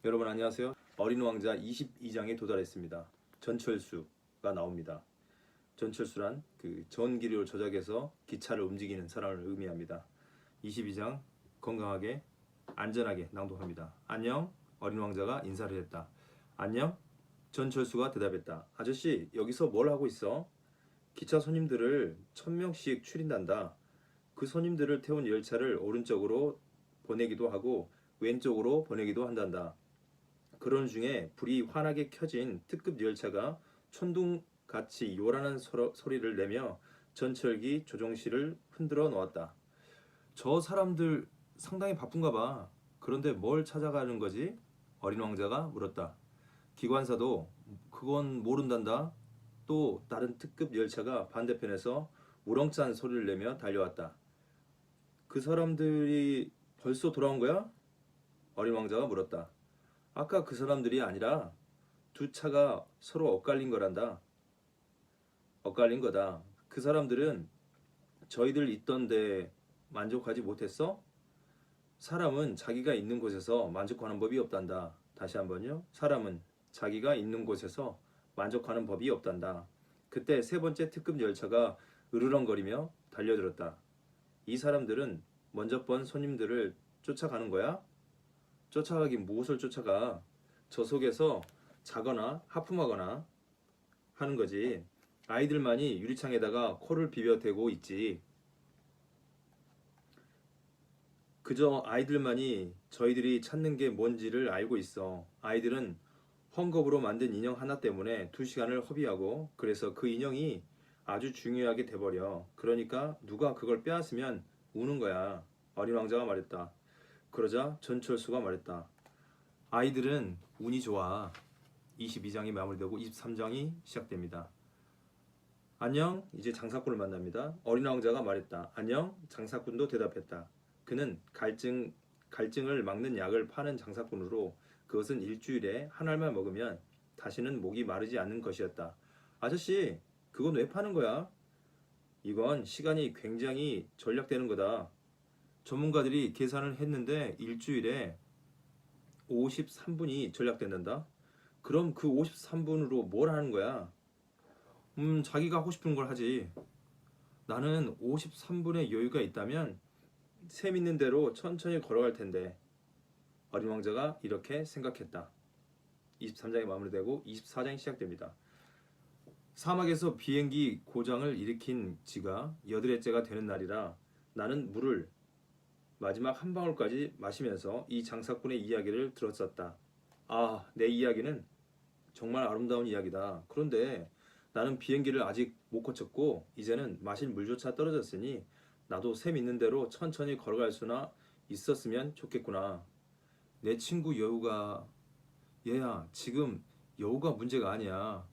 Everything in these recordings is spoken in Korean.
여러분 안녕하세요. 어린 왕자 22장에 도달했습니다. 전철수가 나옵니다. 전철수란 그 전기료를 조작해서 기차를 움직이는 사람을 의미합니다. 22장 건강하게 안전하게 낭독합니다. 안녕. 어린 왕자가 인사를 했다. 안녕. 전철수가 대답했다. 아저씨 여기서 뭘 하고 있어? 기차 손님들을 1000명씩 추린단다. 그 손님들을 태운 열차를 오른쪽으로 보내기도 하고 왼쪽으로 보내기도 한단다. 그런 중에 불이 환하게 켜진 특급 열차가 천둥같이 요란한 소리를 내며 전철기 조종실을 흔들어 놓았다. 저 사람들 상당히 바쁜가 봐. 그런데 뭘 찾아가는 거지? 어린 왕자가 물었다. 기관사도 그건 모른단다. 또 다른 특급 열차가 반대편에서 우렁찬 소리를 내며 달려왔다. 그 사람들이 벌써 돌아온 거야? 어린 왕자가 물었다. 아까 그 사람들이 아니라 두 차가 서로 엇갈린 거란다. 엇갈린 거다. 그 사람들은 저희들 있던 데 만족하지 못했어? 사람은 자기가 있는 곳에서 만족하는 법이 없단다. 다시 한번요. 사람은 자기가 있는 곳에서 만족하는 법이 없단다. 그때 세 번째 특급 열차가 으르렁거리며 달려들었다. 이 사람들은 먼저 번 손님들을 쫓아가는 거야? 쫓아가긴 무엇을 쫓아가? 저 속에서 자거나 하품하거나 하는 거지. 아이들만이 유리창에다가 코를 비벼대고 있지. 그저 아이들만이 저희들이 찾는 게 뭔지를 알고 있어. 아이들은 헝겊으로 만든 인형 하나 때문에 2시간을 허비하고 그래서 그 인형이 아주 중요하게 돼버려. 그러니까 누가 그걸 빼앗으면 우는 거야. 어린 왕자가 말했다. 그러자 전철수가 말했다. 아이들은 운이 좋아. 22장이 마무리되고 23장이 시작됩니다. 안녕, 이제 장사꾼을 만납니다. 어린 왕자가 말했다. 안녕, 장사꾼도 대답했다. 그는 갈증을 막는 약을 파는 장사꾼으로 그것은 일주일에 한 알만 먹으면 다시는 목이 마르지 않는 것이었다. 아저씨, 그건 왜 파는 거야? 이건 시간이 굉장히 전략되는 거다. 전문가들이 계산을 했는데 일주일에 53분이 전략된단다. 그럼 그 53분으로 뭘 하는 거야? 자기가 하고 싶은 걸 하지. 나는 53분의 여유가 있다면 셈 있는 대로 천천히 걸어갈 텐데. 어린 왕자가 이렇게 생각했다. 23장이 마무리되고 24장이 시작됩니다. 사막에서 비행기 고장을 일으킨 지가 8회째가 되는 날이라 나는 물을 마지막 한 방울까지 마시면서 이 장사꾼의 이야기를 들었었다. 아, 내 이야기는 정말 아름다운 이야기다. 그런데 나는 비행기를 아직 못 고쳤고 이제는 마실 물조차 떨어졌으니 나도 셈 있는 대로 천천히 걸어갈 수나 있었으면 좋겠구나. 내 친구 여우가 얘야, 지금 여우가 문제가 아니야.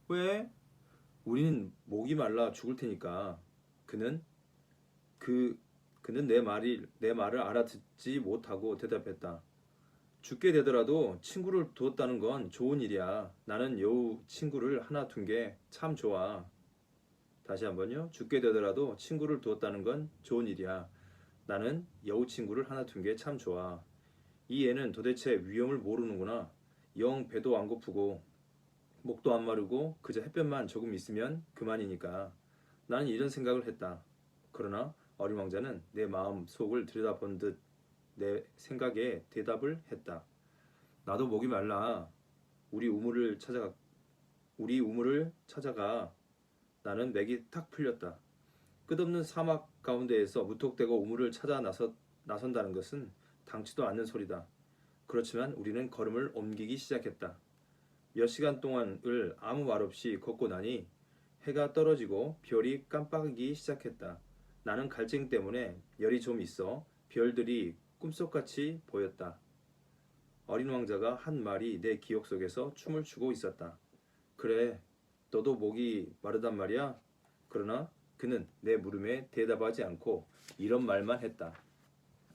왜? 우리는 목이 말라 죽을 테니까. 그는 그 그는 내 말을 알아듣지 못하고 대답했다. 죽게 되더라도 친구를 두었다는 건 좋은 일이야. 나는 여우 친구를 하나 둔 게 참 좋아. 다시 한번요. 죽게 되더라도 친구를 두었다는 건 좋은 일이야. 나는 여우 친구를 하나 둔 게 참 좋아. 이 애는 도대체 위험을 모르는구나. 영 배도 안 고프고 목도 안 마르고 그저 햇볕만 조금 있으면 그만이니까. 나는 이런 생각을 했다. 그러나 어린 왕자는 내 마음 속을 들여다본 듯 내 생각에 대답을 했다. 나도 목이 말라. 우리 우물을 찾아가. 나는 맥이 탁 풀렸다. 끝없는 사막 가운데에서 무턱대고 우물을 찾아 나선다는 것은 당치도 않는 소리다. 그렇지만 우리는 걸음을 옮기기 시작했다. 몇 시간 동안을 아무 말 없이 걷고 나니 해가 떨어지고 별이 깜빡이기 시작했다. 나는 갈증 때문에 열이 좀 있어 별들이 꿈속같이 보였다. 어린 왕자가 한 말이 내 기억 속에서 춤을 추고 있었다. 그래, 너도 목이 마르단 말이야? 그러나 그는 내 물음에 대답하지 않고 이런 말만 했다.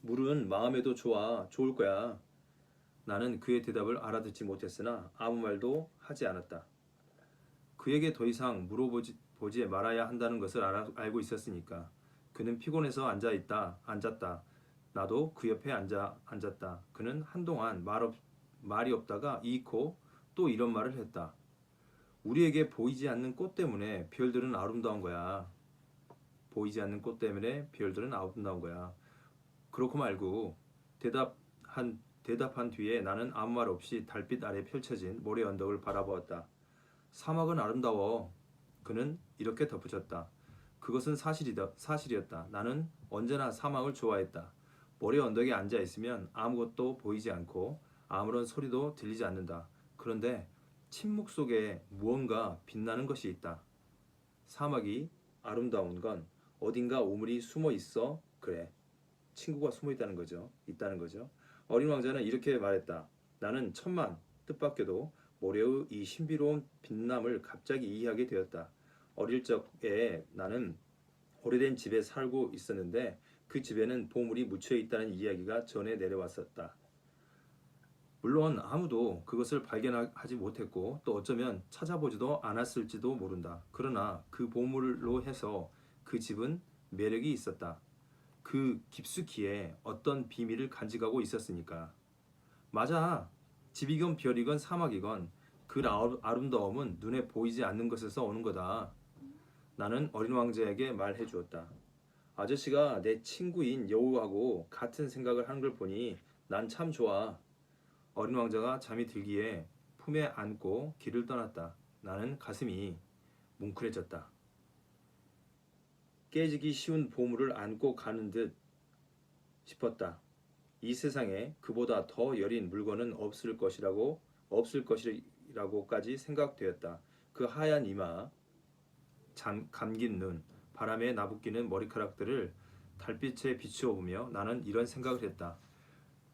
물은 마음에도 좋을 거야. 나는 그의 대답을 알아듣지 못했으나 아무 말도 하지 않았다. 그에게 더 이상 물어보지 말아야 한다는 것을 알고 있었으니까. 그는 피곤해서 앉았다. 나도 그 옆에 앉았다. 그는 한동안 말이 없다가 이윽고 또 이런 말을 했다. 우리에게 보이지 않는 꽃 때문에 별들은 아름다운 거야. 보이지 않는 꽃 때문에 별들은 아름다운 거야. 그렇고 말고 대답한 뒤에 나는 아무 말 없이 달빛 아래 펼쳐진 모래 언덕을 바라보았다. 사막은 아름다워. 그는 이렇게 덧붙였다. 그것은 사실이었다. 나는 언제나 사막을 좋아했다. 모래 언덕에 앉아 있으면 아무것도 보이지 않고 아무런 소리도 들리지 않는다. 그런데 침묵 속에 무언가 빛나는 것이 있다. 사막이 아름다운 건 어딘가 우물이 숨어 있어. 그래. 친구가 숨어 있다는 거죠. 있다는 거죠. 어린 왕자는 이렇게 말했다. 나는 천만 뜻밖에도 모래의 이 신비로운 빛남을 갑자기 이해하게 되었다. 어릴 적에 나는 오래된 집에 살고 있었는데 그 집에는 보물이 묻혀 있다는 이야기가 전해 내려왔었다. 물론 아무도 그것을 발견하지 못했고 또 어쩌면 찾아보지도 않았을지도 모른다. 그러나 그 보물로 해서 그 집은 매력이 있었다. 그 깊숙이에 어떤 비밀을 간직하고 있었으니까. 맞아. 집이건 별이건 사막이건 그 아름다움은 눈에 보이지 않는 것에서 오는 거다. 나는 어린 왕자에게 말해 주었다. 아저씨가 내 친구인 여우하고 같은 생각을 하는 걸 보니 난 참 좋아. 어린 왕자가 잠이 들기에 품에 안고 길을 떠났다. 나는 가슴이 뭉클해졌다. 깨지기 쉬운 보물을 안고 가는 듯 싶었다. 이 세상에 그보다 더 여린 물건은 없을 것이라고까지 생각되었다. 그 하얀 이마, 감긴 눈, 바람에 나부끼는 머리카락들을 달빛에 비추어 보며 나는 이런 생각을 했다.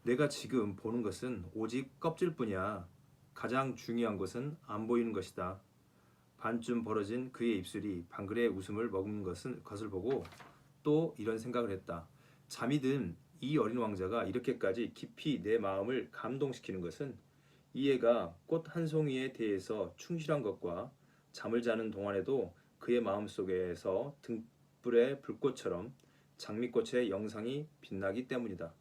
내가 지금 보는 것은 오직 껍질뿐이야. 가장 중요한 것은 안 보이는 것이다. 반쯤 벌어진 그의 입술이 방글의 웃음을 머금는 것을 보고 또 이런 생각을 했다. 잠이 든 이 어린 왕자가 이렇게까지 깊이 내 마음을 감동시키는 것은 이 애가 꽃 한 송이에 대해서 충실한 것과 잠을 자는 동안에도 그의 마음속에서 등불의 불꽃처럼 장미꽃의 영상이 빛나기 때문이다.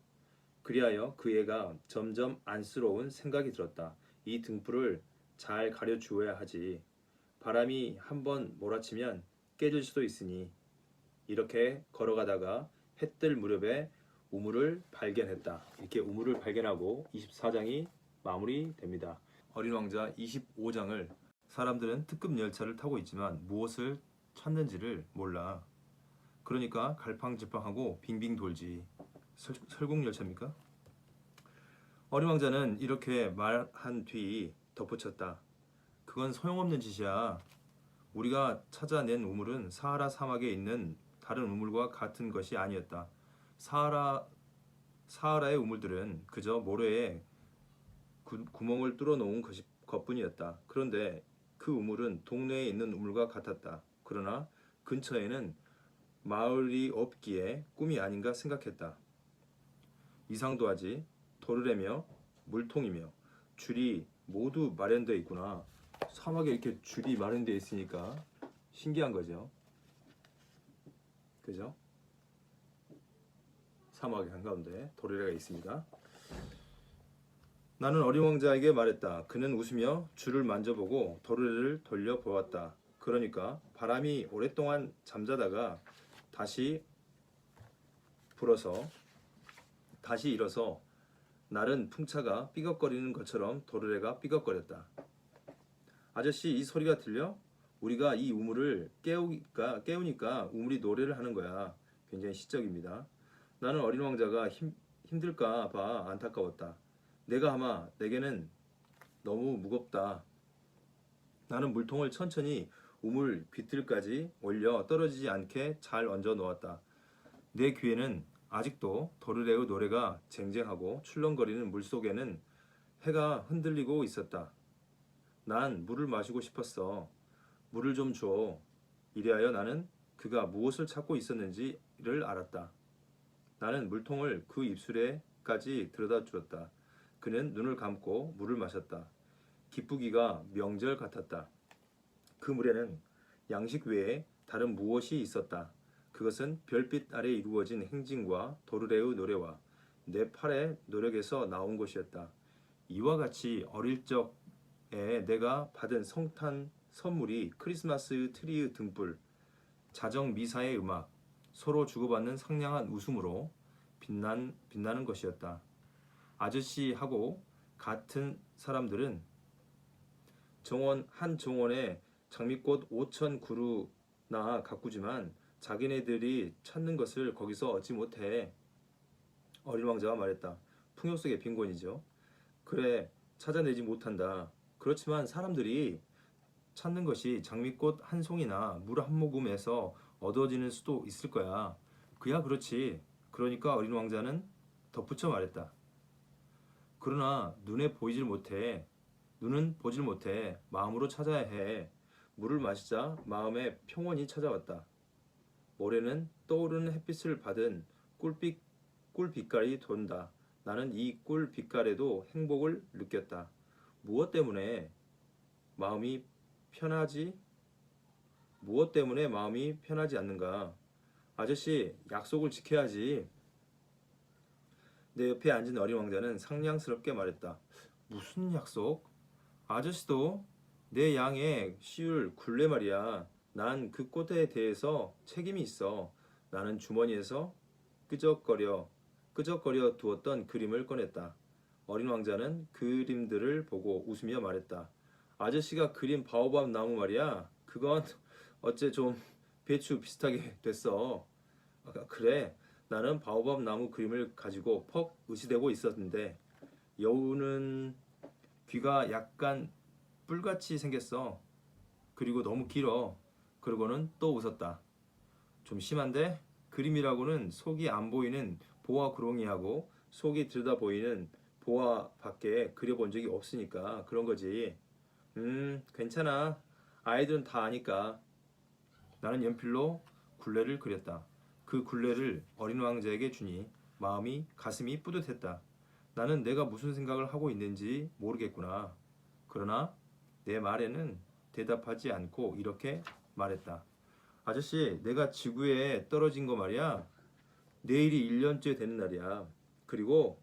그리하여 그 애가 점점 안쓰러운 생각이 들었다. 이 등불을 잘 가려주어야 하지. 바람이 한번 몰아치면 깨질 수도 있으니. 이렇게 걸어가다가 해 뜰 무렵에 우물을 발견했다. 이렇게 우물을 발견하고 24장이 마무리됩니다. 어린 왕자 25장을 사람들은 특급 열차를 타고 있지만 무엇을 찾는지를 몰라. 그러니까 갈팡질팡하고 빙빙 돌지. 설국열차입니까? 어린 왕자는 이렇게 말한 뒤 덧붙였다. 그건 소용없는 짓이야. 우리가 찾아낸 우물은 사하라 사막에 있는 다른 우물과 같은 것이 아니었다. 사하라의 우물들은 그저 모래에 구멍을 뚫어 놓은 것뿐이었다. 그런데 그 우물은 동네에 있는 우물과 같았다. 그러나 근처에는 마을이 없기에 꿈이 아닌가 생각했다. 이상도 하지. 도르래며 물통이며 줄이 모두 마련되어 있구나. 사막에 이렇게 줄이 마련되어 있으니까 신기한 거죠. 그죠? 사막의 한가운데 도르래가 있습니다. 나는 어린 왕자에게 말했다. 그는 웃으며 줄을 만져보고 도르래를 돌려보았다. 그러니까 바람이 오랫동안 잠자다가 다시 일어서 날은 풍차가 삐걱거리는 것처럼 도르래가 삐걱거렸다. 아저씨, 이 소리가 들려? 우리가 이 우물을 깨우니까 우물이 노래를 하는 거야. 굉장히 시적입니다. 나는 어린 왕자가 힘들까 봐 안타까웠다. 내가 아마 내게는 너무 무겁다. 나는 물통을 천천히 우물 비틀까지 올려 떨어지지 않게 잘 얹어 놓았다. 내 귀에는 아직도 도르래의 노래가 쟁쟁하고 출렁거리는 물속에는 해가 흔들리고 있었다. 난 물을 마시고 싶었어. 물을 좀 줘. 이래하여 나는 그가 무엇을 찾고 있었는지를 알았다. 나는 물통을 그 입술에까지 들여다 주었다. 그는 눈을 감고 물을 마셨다. 기쁘기가 명절 같았다. 그 물에는 양식 외에 다른 무엇이 있었다. 그것은 별빛 아래 이루어진 행진과 도르래의 노래와 내 팔의 노력에서 나온 것이었다. 이와 같이 어릴 적에 내가 받은 성탄 선물이 크리스마스 트리의 등불, 자정 미사의 음악, 서로 주고받는 상냥한 웃음으로 빛나는 것이었다. 아저씨하고 같은 사람들은 한 정원에 장미꽃 5천 그루나 가꾸지만 자기네들이 찾는 것을 거기서 얻지 못해. 어린 왕자가 말했다. 풍요 속의 빈곤이죠. 그래, 찾아내지 못한다. 그렇지만 사람들이 찾는 것이 장미꽃 한 송이나 물 한 모금에서 얻어지는 수도 있을 거야. 그야 그렇지. 그러니까 어린 왕자는 덧붙여 말했다. 그러나 눈은 보질 못해. 마음으로 찾아야 해. 물을 마시자 마음에 평온이 찾아왔다. 모래는 떠오르는 햇빛을 받은 꿀 빛깔이 돈다. 나는 이 꿀 빛깔에도 행복을 느꼈다. 무엇 때문에 마음이 편하지? 무엇 때문에 마음이 편하지 않는가? 아저씨, 약속을 지켜야지. 내 옆에 앉은 어린 왕자는 상냥스럽게 말했다. 무슨 약속? 아저씨도 내 양에 씌울 굴레 말이야. 난 그 꽃에 대해서 책임이 있어. 나는 주머니에서 끄적거려 두었던 그림을 꺼냈다. 어린 왕자는 그림들을 보고 웃으며 말했다. 아저씨가 그린 바오밥 나무 말이야. 그건 어째 좀 배추 비슷하게 됐어. 그래, 나는 바오밥 나무 그림을 가지고 퍽 의시대고 있었는데 여우는 귀가 약간 뿔같이 생겼어. 그리고 너무 길어. 그러고는 또 웃었다. 좀 심한데? 그림이라고는 속이 안 보이는 보아 구렁이하고 속이 들여다 보이는 보아밖에 그려본 적이 없으니까 그런 거지. 괜찮아. 아이들은 다 아니까. 나는 연필로 굴레를 그렸다. 그 굴레를 어린 왕자에게 주니 가슴이 뿌듯했다. 나는 내가 무슨 생각을 하고 있는지 모르겠구나. 그러나 내 말에는 대답하지 않고 이렇게 말했다. 아저씨, 내가 지구에 떨어진 거 말이야. 내일이 1년째 되는 날이야. 그리고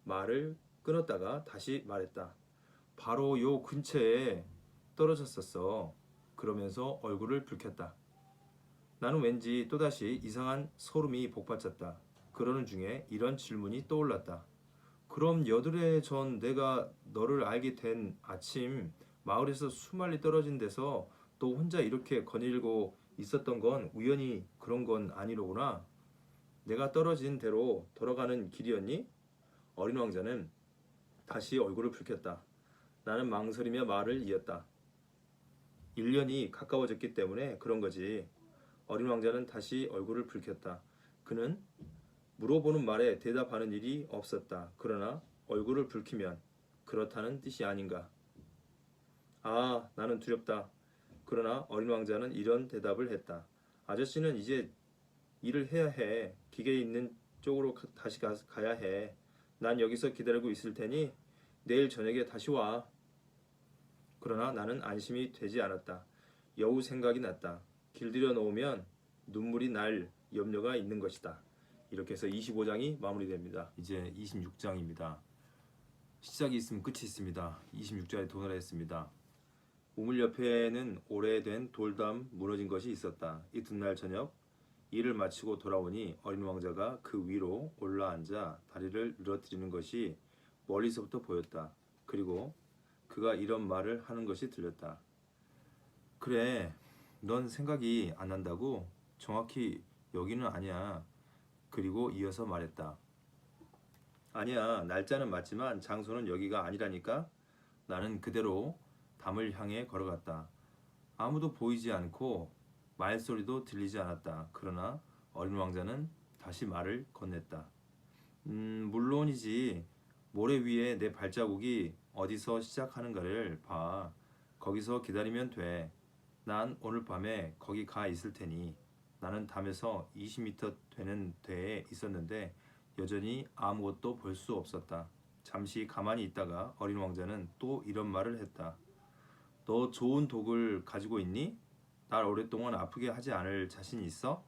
말을 끊었다가 다시 말했다. 바로 요 근처에 떨어졌었어. 그러면서 얼굴을 붉혔다. 나는 왠지 또다시 이상한 소름이 복받쳤다. 그러는 중에 이런 질문이 떠올랐다. 그럼 8해 전 내가 너를 알게 된 아침 마을에서 수말리 떨어진 데서 또 혼자 이렇게 거닐고 있었던 건 우연히 그런 건 아니로구나. 내가 떨어진 대로 돌아가는 길이었니? 어린 왕자는 다시 얼굴을 붉혔다. 나는 망설이며 말을 이었다. 1년이 가까워졌기 때문에 그런 거지. 어린 왕자는 다시 얼굴을 붉혔다. 그는 물어보는 말에 대답하는 일이 없었다. 그러나 얼굴을 붉히면 그렇다는 뜻이 아닌가. 아, 나는 두렵다. 그러나 어린 왕자는 이런 대답을 했다. 아저씨는 이제 일을 해야 해. 기계 있는 쪽으로 다시 가야 해. 난 여기서 기다리고 있을 테니 내일 저녁에 다시 와. 그러나 나는 안심이 되지 않았다. 여우 생각이 났다. 길들여 놓으면 눈물이 날 염려가 있는 것이다. 이렇게 해서 25장이 마무리됩니다. 이제 26장입니다. 시작이 있으면 끝이 있습니다. 26장에 도달했습니다. 우물 옆에는 오래된 돌담 무너진 것이 있었다. 이튿날 저녁 일을 마치고 돌아오니 어린 왕자가 그 위로 올라앉아 다리를 늘어뜨리는 것이 멀리서부터 보였다. 그리고 그가 이런 말을 하는 것이 들렸다. 그래, 넌 생각이 안 난다고? 정확히 여기는 아니야. 그리고 이어서 말했다. 아니야, 날짜는 맞지만 장소는 여기가 아니라니까? 나는 그대로 담을 향해 걸어갔다. 아무도 보이지 않고 말소리도 들리지 않았다. 그러나 어린 왕자는 다시 말을 건넸다. 물론이지. 모래 위에 내 발자국이 어디서 시작하는가를 봐. 거기서 기다리면 돼. 난 오늘 밤에 거기 가 있을 테니. 나는 담에서 20m 되는 데에 있었는데 여전히 아무것도 볼 수 없었다. 잠시 가만히 있다가 어린 왕자는 또 이런 말을 했다. 너 좋은 독을 가지고 있니? 날 오랫동안 아프게 하지 않을 자신 있어?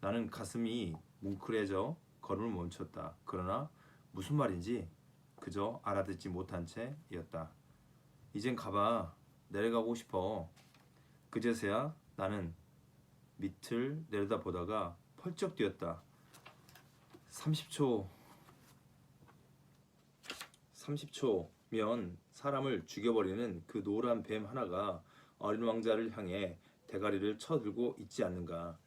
나는 가슴이 뭉클해져 걸음을 멈췄다. 그러나 무슨 말인지 그저 알아듣지 못한 채였다. 이젠 가봐. 내려가고 싶어. 그제서야 나는 밑을 내려다보다가 펄쩍 뛰었다. 30초면 사람을 죽여버리는 그 노란 뱀 하나가 어린 왕자를 향해 대가리를 쳐들고 있지 않는가.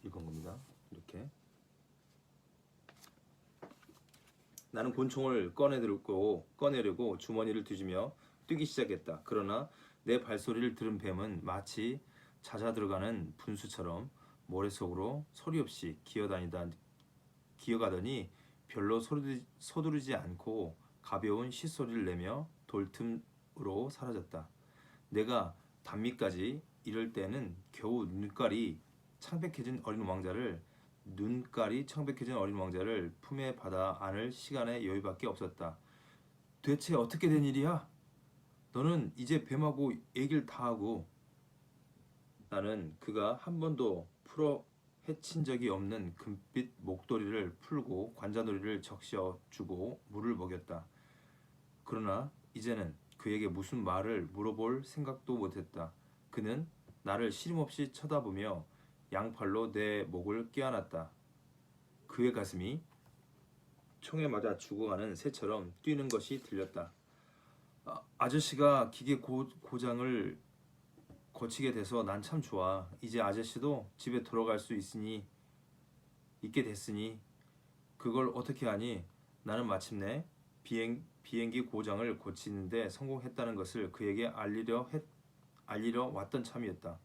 이건 겁니다. 이렇게. 나는 권총을 꺼내려고 주머니를 뒤지며 뛰기 시작했다. 그러나 내 발소리를 들은 뱀은 마치 잦아들어가는 분수처럼 모래 속으로 소리 없이 기어가더니 별로 서두르지 않고 가벼운 쉿소리를 내며 돌틈으로 사라졌다. 내가 단미까지 이럴 때는 겨우 눈깔이 창백해진 어린 왕자를 품에 받아 안을 시간의 여유밖에 없었다. 대체 어떻게 된 일이야? 너는 이제 뱀하고 얘기를 다 하고. 나는 그가 한 번도 풀어 헤친 적이 없는 금빛 목도리를 풀고 관자놀이를 적셔주고 물을 먹였다. 그러나 이제는 그에게 무슨 말을 물어볼 생각도 못했다. 그는 나를 시림없이 쳐다보며 양팔로 내 목을 껴안았다. 그의 가슴이 총에 맞아 죽어가는 새처럼 뛰는 것이 들렸다. 아저씨가 기계 고장을 고치게 돼서 난 참 좋아. 이제 아저씨도 집에 돌아갈 수 있게 됐으니 그걸 어떻게 하니? 나는 마침내 비행기 고장을 고치는데 성공했다는 것을 그에게 알리려 왔던 참이었다.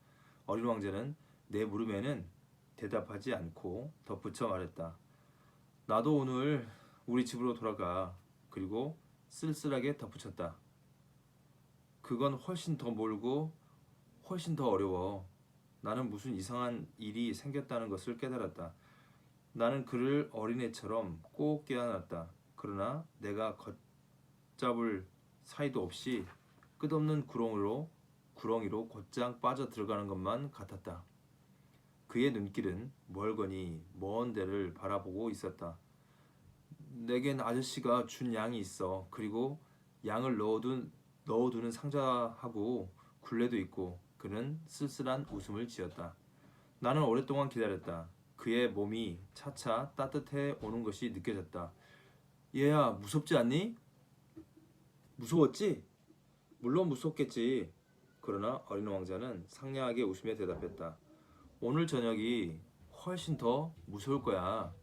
어린 왕자는 내 물음에는 대답하지 않고 덧붙여 말했다. 나도 오늘 우리 집으로 돌아가. 그리고 쓸쓸하게 덧붙였다. 그건 훨씬 더 멀고 훨씬 더 어려워. 나는 무슨 이상한 일이 생겼다는 것을 깨달았다. 나는 그를 어린애처럼 꼭 껴안았다. 그러나 내가 걷잡을 사이도 없이 끝없는 구렁이로 곧장 빠져 들어가는 것만 같았다. 그의 눈길은 멀거니 먼 데를 바라보고 있었다. 내겐 아저씨가 준 양이 있어. 그리고 양을 넣어두는 상자하고 굴레도 있고. 그는 쓸쓸한 웃음을 지었다. 나는 오랫동안 기다렸다. 그의 몸이 차차 따뜻해 오는 것이 느껴졌다. 얘야, 무섭지 않니? 무서웠지? 물론 무섭겠지. 그러나 어린 왕자는 상냥하게 웃으며 대답했다. 오늘 저녁이 훨씬 더 무서울 거야.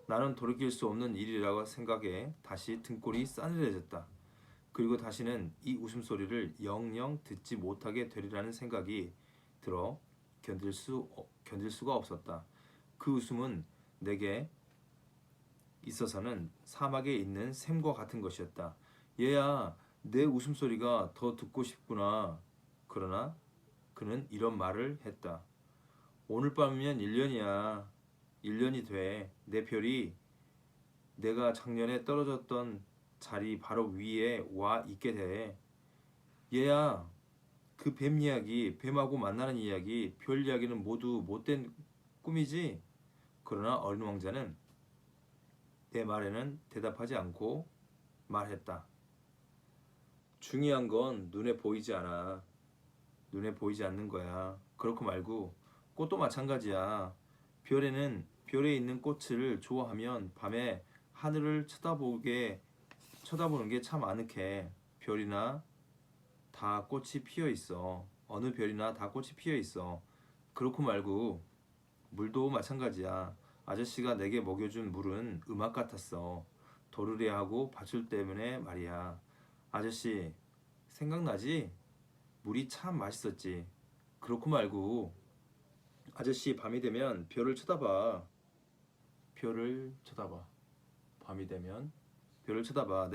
나는 돌이킬 수 없는 일이라고 생각해 다시 등골이 싸늘해졌다. 그리고 다시는 이 웃음소리를 영영 듣지 못하게 되리라는 생각이 들어 견딜 수가 없었다. 그 웃음은 내게 있어서는 사막에 있는 샘과 같은 것이었다. 얘야, 내 웃음소리가 더 듣고 싶구나. 그러나 그는 이런 말을 했다. 오늘 밤이면 1년이야. 1년이 돼. 내 별이 내가 작년에 떨어졌던 자리 바로 위에 와 있게 돼. 얘야, 그 뱀 이야기, 뱀하고 만나는 이야기, 별 이야기는 모두 못된 꿈이지? 그러나 어린 왕자는 내 말에는 대답하지 않고 말했다. 중요한 건 눈에 보이지 않아. 눈에 보이지 않는 거야. 그렇고 말고 꽃도 마찬가지야. 별에 있는 꽃을 좋아하면 밤에 하늘을 쳐다보는 게 참 아늑해. 별이나 다 꽃이 피어 있어. 어느 별이나 다 꽃이 피어 있어. 그렇고 말고 물도 마찬가지야. 아저씨가 내게 먹여준 물은 음악 같았어. 도르래하고 밧줄 때문에 말이야. 아저씨, 생각나지? 물이 참 맛있었지. 그렇고 말고 아저씨 밤이 되면 별을 쳐다봐. 밤이 되면 별을 쳐다봐.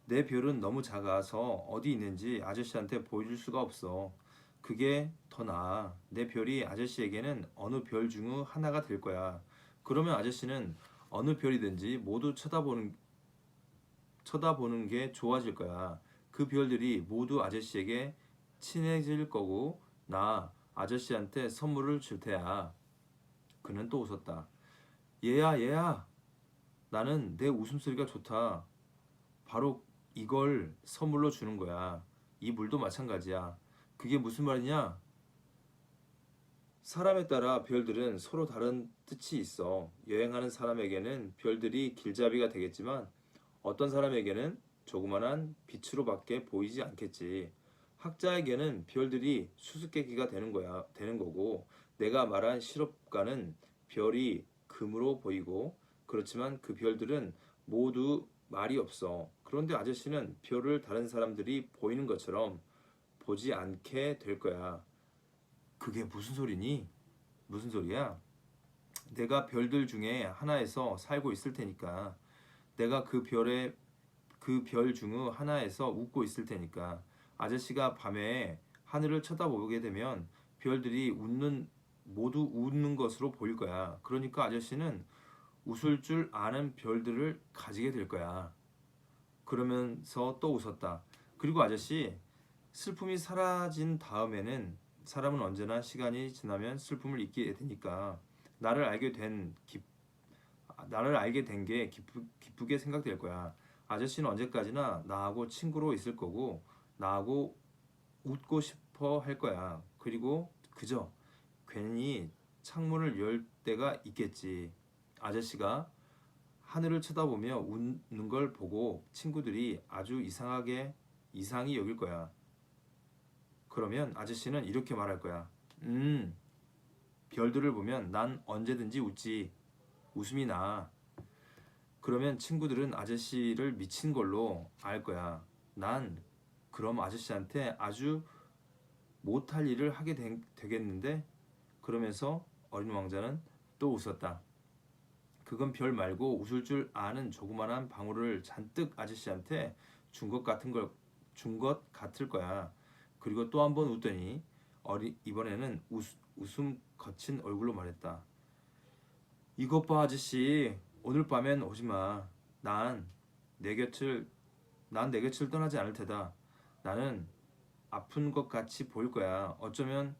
내 별은 너무 작아서 어디 있는지 아저씨한테 보여줄 수가 없어. 그게 더 나아. 내 별이 아저씨에게는 어느 별 중 하나가 될 거야. 그러면 아저씨는 어느 별이든지 모두 쳐다보는 게 좋아질 거야. 그 별들이 모두 아저씨에게 친해질 거고 나 아저씨한테 선물을 줄 테야. 그는 또 웃었다. 얘야. 나는 내 웃음소리가 좋다. 바로 이걸 선물로 주는 거야. 이 물도 마찬가지야. 그게 무슨 말이냐? 사람에 따라 별들은 서로 다른 뜻이 있어. 여행하는 사람에게는 별들이 길잡이가 되겠지만 어떤 사람에게는 조그만한 빛으로밖에 보이지 않겠지. 학자에게는 별들이 수수께끼가 되는 거고, 내가 말한 실업가는 별이 금으로 보이고, 그렇지만 그 별들은 모두 말이 없어. 그런데 아저씨는 별을 다른 사람들이 보이는 것처럼 보지 않게 될 거야. 그게 무슨 소리니? 무슨 소리야? 내가 별들 중에 하나에서 살고 있을 테니까. 내가 그 별 중 하나에서 웃고 있을 테니까. 아저씨가 밤에 하늘을 쳐다보게 되면 별들이 모두 웃는 것으로 보일 거야. 그러니까 아저씨는 웃을 줄 아는 별들을 가지게 될 거야. 그러면서 또 웃었다. 그리고 아저씨, 슬픔이 사라진 다음에는 사람은 언제나 시간이 지나면 슬픔을 잊게 되니까 나를 알게 된 게 기쁘게 생각될 거야. 아저씨는 언제까지나 나하고 친구로 있을 거고 나하고 웃고 싶어 할 거야. 그리고 그저 괜히 창문을 열 때가 있겠지. 아저씨가 하늘을 쳐다보며 웃는 걸 보고 친구들이 아주 이상히 여길 거야. 그러면 아저씨는 이렇게 말할 거야. 별들을 보면 난 언제든지 웃지. 웃음이 나. 그러면 친구들은 아저씨를 미친 걸로 알 거야. 난 그럼 아저씨한테 아주 못할 일을 되겠는데? 그러면서 어린 왕자는 또 웃었다. 그건 별 말고 웃을 줄 아는 조그만한 방울을 잔뜩 아저씨한테 준 것 같을 거야. 그리고 또 한 번 웃더니 이번에는 웃음 거친 얼굴로 말했다. 이것 봐 아저씨, 오늘 밤엔 오지 마. 난 내 곁을 떠나지 않을 테다. 나는 아픈 것 같이 보일 거야. 어쩌면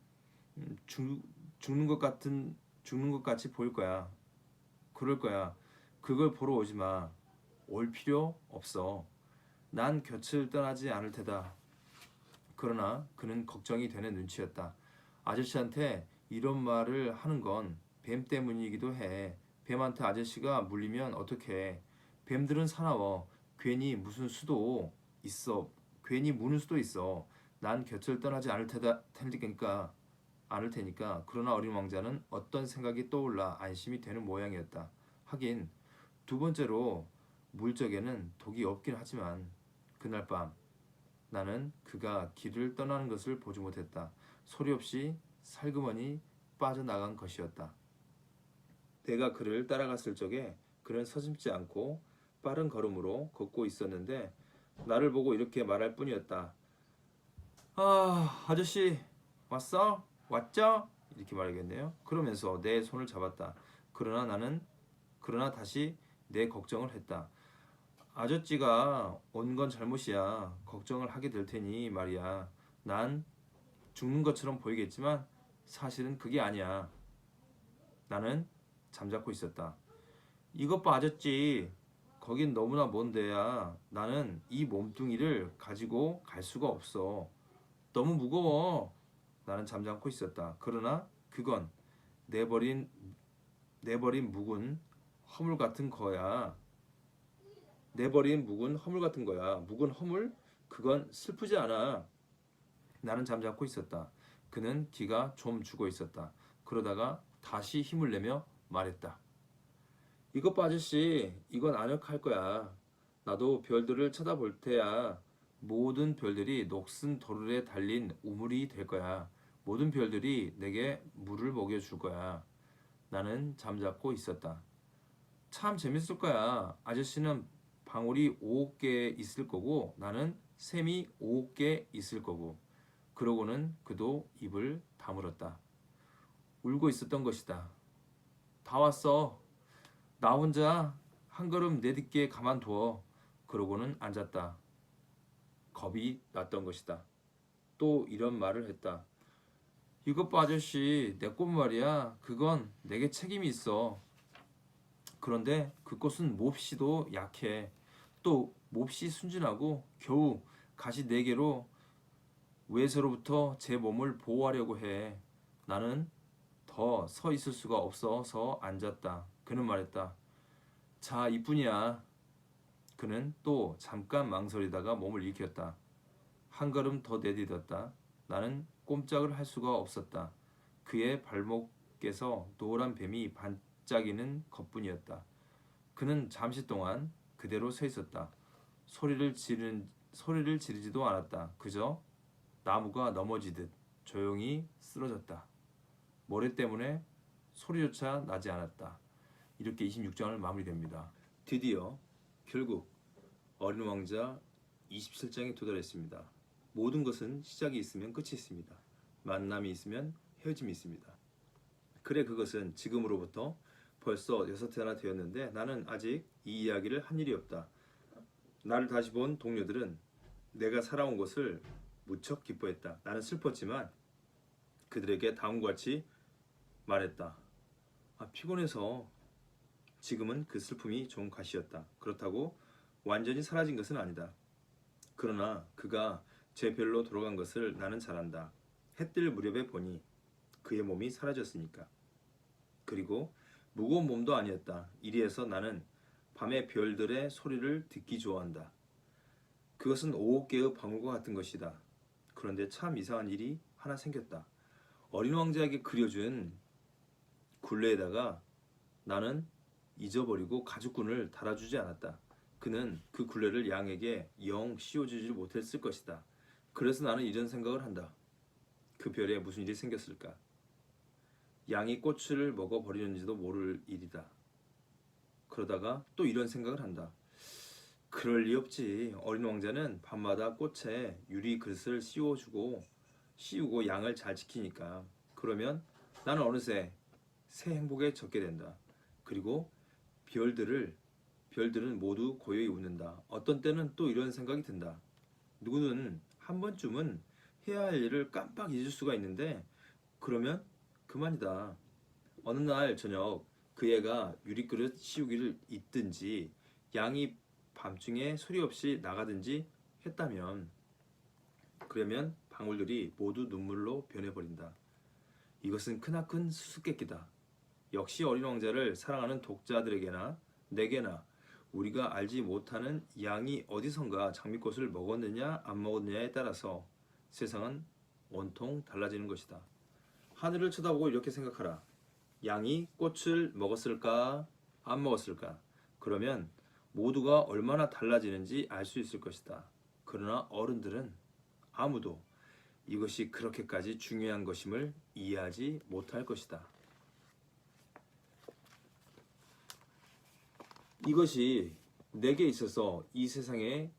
죽는 것 같이 보일 거야. 그럴 거야. 그걸 보러 오지 마. 올 필요 없어. 난 곁을 떠나지 않을 테다. 그러나 그는 걱정이 되는 눈치였다. 아저씨한테 이런 말을 하는 건 뱀 때문이기도 해. 뱀한테 아저씨가 물리면 어떡해. 뱀들은 사나워. 괜히 무는 수도 있어. 난 곁을 떠나지 않을 테니까. 그러나 어린 왕자는 어떤 생각이 떠올라 안심이 되는 모양이었다. 하긴 두 번째로 물적에는 독이 없긴 하지만 그날 밤 나는 그가 길을 떠나는 것을 보지 못했다. 소리 없이 살그머니 빠져나간 것이었다. 내가 그를 따라갔을 적에 그는 서슴지 않고 빠른 걸음으로 걷고 있었는데 나를 보고 이렇게 말할 뿐이었다. 아저씨 왔어? 왔죠? 이렇게 말하겠네요. 그러면서 내 손을 잡았다. 그러나 다시 내 걱정을 했다. 아저씨가 온 건 잘못이야. 걱정을 하게 될 테니 말이야. 난 죽는 것처럼 보이겠지만 사실은 그게 아니야. 나는 잠자코 있었다. 이것 봐 아저씨. 거긴 너무나 먼 데야. 나는 이 몸뚱이를 가지고 갈 수가 없어. 너무 무거워. 나는 잠자코 있었다. 그러나 그건 내버린 묵은 허물 같은 거야. 묵은 허물? 그건 슬프지 않아. 나는 잠자코 있었다. 그는 기가 좀 죽어 있었다. 그러다가 다시 힘을 내며 말했다. 이것 봐 아저씨, 이건 안역할 거야. 나도 별들을 쳐다볼 테야. 모든 별들이 녹슨 도르래 달린 우물이 될 거야. 모든 별들이 내게 물을 먹여줄 거야. 나는 잠자코 있었다. 참 재밌을 거야. 아저씨는 방울이 5개 있을 거고 나는 샘이 5개 있을 거고. 그러고는 그도 입을 다물었다. 울고 있었던 것이다. 다 왔어. 나 혼자 한 걸음 내딛게 가만두어. 그러고는 앉았다. 겁이 났던 것이다. 또 이런 말을 했다. 이것 봐 아저씨, 내 꽃 말이야. 그건 내게 책임이 있어. 그런데 그 꽃은 몹시도 약해. 또 몹시 순진하고 겨우 가시 4개로 외세로부터 제 몸을 보호하려고 해. 나는 더 서 있을 수가 없어서 앉았다. 그는 말했다. 자, 이뿐이야. 그는 또 잠깐 망설이다가 몸을 일으켰다. 한 걸음 더 내디뎠다. 나는 꼼짝을 할 수가 없었다. 그의 발목에서 노란 뱀이 반짝이는 것뿐이었다. 그는 잠시 동안 그대로 서 있었다. 소리를 지르지도 않았다. 그저 나무가 넘어지듯 조용히 쓰러졌다. 모래 때문에 소리조차 나지 않았다. 이렇게 26장을 마무리됩니다. 드디어 결국 어린 왕자 27장에 도달했습니다. 모든 것은 시작이 있으면 끝이 있습니다. 만남이 있으면 헤어짐이 있습니다. 그래, 그것은 지금으로부터 벌써 6회나 되었는데 나는 아직 이 이야기를 한 일이 없다. 나를 다시 본 동료들은 내가 살아온 것을 무척 기뻐했다. 나는 슬펐지만 그들에게 다음과 같이 말했다. 피곤해서 지금은 그 슬픔이 좀 가시였다. 그렇다고 완전히 사라진 것은 아니다. 그러나 그가 제 별로 돌아간 것을 나는 잘 안다. 해 뜰 무렵에 보니 그의 몸이 사라졌으니까. 그리고 무거운 몸도 아니었다. 이리해서 나는 밤의 별들의 소리를 듣기 좋아한다. 그것은 7개의 방울과 같은 것이다. 그런데 참 이상한 일이 하나 생겼다. 어린 왕자에게 그려준 굴레에다가 나는 잊어버리고 가죽끈을 달아주지 않았다. 그는 그 굴레를 양에게 영 씌워주지 못했을 것이다. 그래서 나는 이런 생각을 한다. 그 별에 무슨 일이 생겼을까? 양이 꽃을 먹어버리는지도 모를 일이다. 그러다가 또 이런 생각을 한다. 그럴 리 없지. 어린 왕자는 밤마다 꽃에 유리 그릇을 씌우고 양을 잘 지키니까. 그러면 나는 어느새 새 행복에 젖게 된다. 그리고 별들은 모두 고요히 웃는다. 어떤 때는 또 이런 생각이 든다. 누구는 한 번쯤은 해야 할 일을 깜빡 잊을 수가 있는데 그러면 그만이다. 어느 날 저녁 그 애가 유리그릇 씌우기를 잊든지 양이 밤중에 소리 없이 나가든지 했다면 그러면 방울들이 모두 눈물로 변해버린다. 이것은 크나큰 수수께끼다. 역시 어린 왕자를 사랑하는 독자들에게나 내게나 우리가 알지 못하는 양이 어디선가 장미꽃을 먹었느냐 안 먹었느냐에 따라서 세상은 온통 달라지는 것이다. 하늘을 쳐다보고 이렇게 생각하라. 양이 꽃을 먹었을까 안 먹었을까? 그러면 모두가 얼마나 달라지는지 알 수 있을 것이다. 그러나 어른들은 아무도 이것이 그렇게까지 중요한 것임을 이해하지 못할 것이다. 이것이 내게 있어서 이 세상에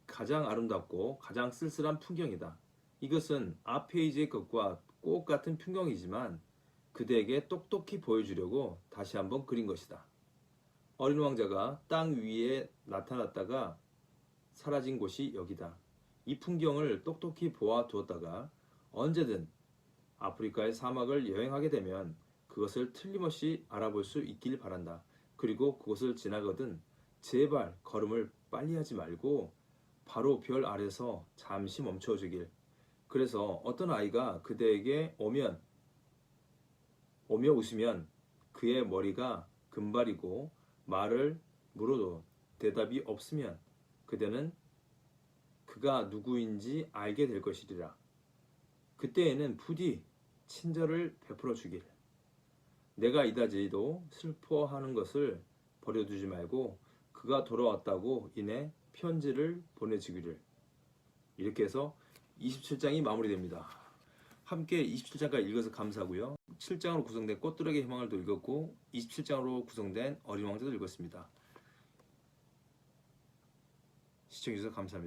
가장 아름답고 가장 쓸쓸한 풍경이다. 이것은 앞 페이지의 것과 꼭 같은 풍경이지만 그대에게 똑똑히 보여주려고 다시 한번 그린 것이다. 어린 왕자가 땅 위에 나타났다가 사라진 곳이 여기다. 이 풍경을 똑똑히 보아두었다가 언제든 아프리카의 사막을 여행하게 되면 그것을 틀림없이 알아볼 수 있길 바란다. 그리고 그곳을 지나거든 제발 걸음을 빨리 하지 말고 바로 별 아래서 잠시 멈춰주길. 그래서 어떤 아이가 그대에게 오며 웃으면 그의 머리가 금발이고 말을 물어도 대답이 없으면 그대는 그가 누구인지 알게 될 것이리라. 그때에는 부디 친절을 베풀어 주길. 내가 이다지도 슬퍼하는 것을 버려두지 말고 그가 돌아왔다고 인해 편지를 보내주기를. 이렇게 해서 27장이 마무리됩니다. 함께 27장까지 읽어서 감사하고요. 7장으로 구성된 꽃들에게 희망을도 읽었고 27장으로 구성된 어린 왕자도 읽었습니다. 시청해주셔서 감사합니다.